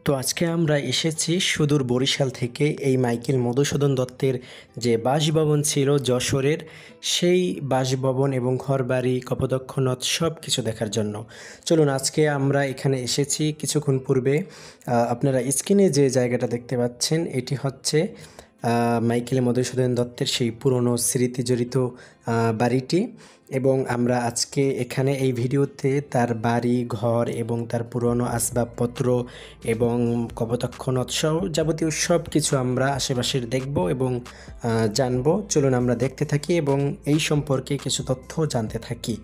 তো আজকে আমরা এসেছি সুদূর বরিশাল থেকে এই মাইকেল মধুসূদন দত্তের যে বাসভবন ছিল যশোরের, সেই বাসভবন এবং ঘরবাড়ি, কপোতাক্ষ নদ সব কিছু দেখার জন্য। চলুন, আজকে আমরা এখানে এসেছি কিছুক্ষণ পূর্বে। আপনারা স্ক্রিনে যে জায়গাটা দেখতে পাচ্ছেন এটি হচ্ছে মাইকেল মধুসূদন দত্তের সেই পুরনো স্মৃতিজড়িত বাড়িটি, এবং আমরা আজকে এখানে এই ভিডিওতে তার বাড়ি ঘর এবং তার পুরনো আসবাবপত্র এবং কপোতাক্ষ নদ সহ যাবতীয় সব কিছু আমরা আশেপাশের দেখব এবং জানবো। চলুন আমরা দেখতে থাকি এবং এই সম্পর্কে কিছু তথ্য জানতে থাকি।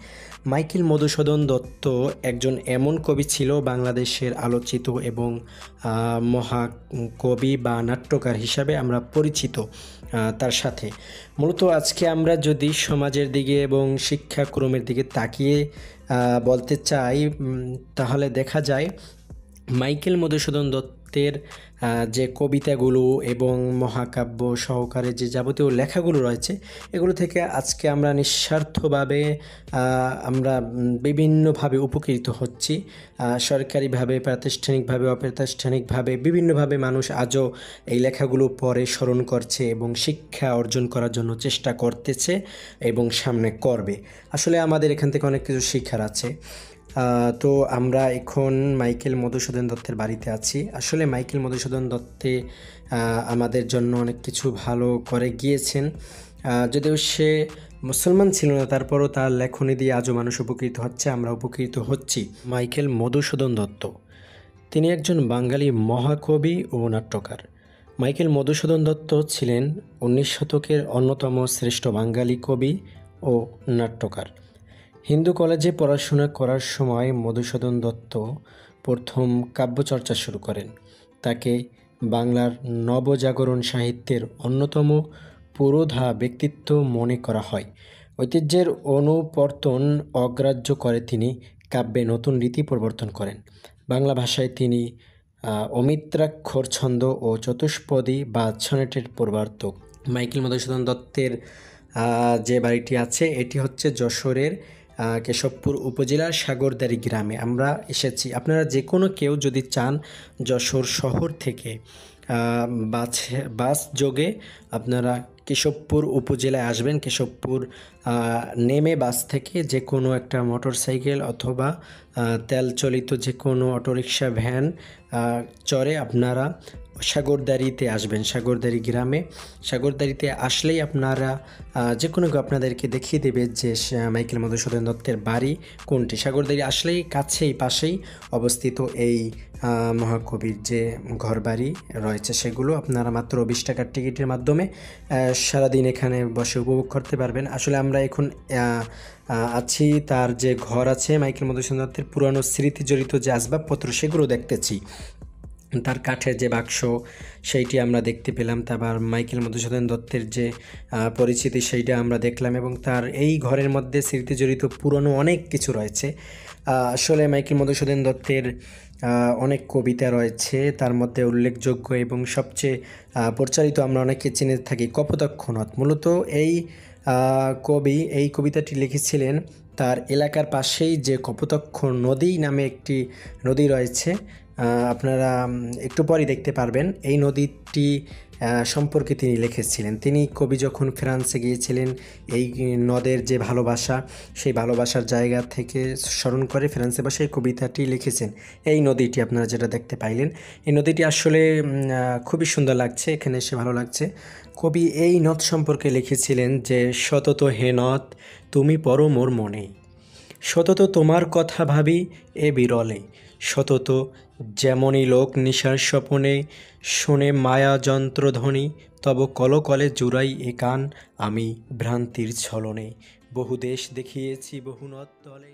মাইকেল মধুসূদন দত্ত একজন এমন কবি ছিল বাংলাদেশের আলোচিত এবং মহাকবি বা নাট্যকার হিসাবে আমরা পরিচিত তার সাথে। মূলত আজকে আমরা যদি সমাজের দিকে এবং শিক্ষাক্রমের দিকে তাকিয়ে বলতে চাই, তাহলে দেখা যায় মাইকেল মধুসূদন দত্তের যে কবিতাগুলো এবং মহাকাব্য সহকারে যে যাবতীয় লেখাগুলো রয়েছে, এগুলো থেকে আজকে আমরা নিঃস্বার্থভাবে আমরা বিভিন্নভাবে উপকৃত হচ্ছি। সরকারিভাবে, প্রাতিষ্ঠানিকভাবে, অপ্রাতিষ্ঠানিকভাবে বিভিন্নভাবে মানুষ আজও এই লেখাগুলো পড়ে, স্মরণ করছে এবং শিক্ষা অর্জন করার জন্য চেষ্টা করতেছে এবং সামনে করবে। আসলে আমাদের এখান থেকে অনেক কিছু শিক্ষার আছে। তো আমরা এখন মাইকেল মধুসূদন দত্তের বাড়িতে আছি। আসলে মাইকেল মধুসূদন দত্তে আমাদের জন্য অনেক কিছু ভালো করে গিয়েছেন। যদিও সে মুসলমান ছিল না, তারপরও তার লেখনী দিয়ে আজও মানুষ উপকৃত হচ্ছে, আমরা উপকৃত হচ্ছি। মাইকেল মধুসূদন দত্ত তিনি একজন বাঙালি মহাকবি ও নাট্যকার। মাইকেল মধুসূদন দত্ত ছিলেন 19 শতকের অন্যতম শ্রেষ্ঠ বাঙালি কবি ও নাট্যকার। হিন্দু কলেজে পড়াশোনা করার সময় মধুসূদন দত্ত প্রথম কাব্যচর্চা শুরু করেন। তাকে বাংলার নবজাগরণ সাহিত্যের অন্যতম পুরোধা ব্যক্তিত্ব মনে করা হয়। ঐতিহ্যের অনুবর্তন অগ্রাহ্য করে তিনি কাব্যে নতুন রীতি প্রবর্তন করেন। বাংলা ভাষায় তিনি অমিত্রাক্ষর ছন্দ ও চতুষ্পদী বা সনেটের প্রবর্তক। মাইকেল মধুসূদন দত্তের যে বাড়িটি আছে এটি হচ্ছে যশোরের কেশবপুর উপজেলার সাগরদাড়ি গ্রামে আমরা এসেছি। আপনারা যে কোনো কেউ যদি চান যশোর শহর থেকে বাস যোগে আপনারা কেশবপুর উপজেলায় আসবেন। কেশবপুর নেমে বাস থেকে যে কোনো একটা মোটরসাইকেল অথবা তেল চালিত যে কোনো অটোরিকশা ভ্যান চড়ে আপনারা সাগরদাড়িতে আসবেন। সাগরদাড়ি গ্রামে, সাগরদাড়িতে আসলেই আপনারা যে কোনো আপনাদেরকে দেখিয়ে দেবে যে মাইকেল মধুসূদন দত্তের বাড়ি কোনটি। সাগরদাড়ি আসলেই কাছেই পাশেই অবস্থিত এই মহাকবির যে ঘরবাড়ি রয়েছে সেগুলো আপনারা মাত্র 20 টাকার টিকিটের মাধ্যমে সারাদিন এখানে বসে উপভোগ করতে পারবেন। আসলে আমরা এখন আছি তার যে ঘর আছে মাইকেল মধুসূদন দত্তের পুরানো স্মৃতিজড়িত যে আসবাবপত্র সেগুলো দেখতেছি। তার কাঠের যে বাক্স সেইটি আমরা দেখতে পেলাম, তারপর মাইকেল মধুসূদন দত্তের যে পরিচিতি সেইটা আমরা দেখলাম, এবং তার এই ঘরের মধ্যে স্মৃতিজড়িত পুরনো অনেক কিছু রয়েছে। আসলে মাইকেল মধুসূদন দত্তের অনেক কবিতা রয়েছে, তার মধ্যে উল্লেখযোগ্য এবং সবচেয়ে প্রচারিত আমরা অনেকে চিনে থাকি কপোতাক্ষ নদ। মূলত এই কবি এই কবিতাটি লিখেছিলেন তার এলাকার পাশেই যে কপোতাক্ষ নদী নামে একটি নদী রয়েছে, আপনারা একটু পরই দেখতে পারবেন। এই নদীটি সম্পর্কে তিনি লিখেছিলেন। তিনি কবি যখন ফ্রান্সে গিয়েছিলেন এই নদের যে ভালোবাসা, সেই ভালোবাসার জায়গা থেকে স্মরণ করে ফ্রান্সে বসে এই কবিতাটি লিখেছেন। এই নদীটি আপনারা যেটা দেখতে পাইলেন, এই নদীটি আসলে খুবই সুন্দর লাগছে, এখানে এসে ভালো লাগছে। কবি এই নদ সম্পর্কে লিখেছিলেন যে সতত হে নদ তুমি পড়ো মোর মনে, সতত তোমার কথা ভাবি এ বিরলে, সতত যেমনই লোক নিশার স্বপনে শোনে মায়া যন্ত্রধ্বনি, তব কলকলে জুড়াই এ কান আমি ভ্রান্তির ছলনে, বহু দেশ দেখিয়েছি বহু নদ তলে।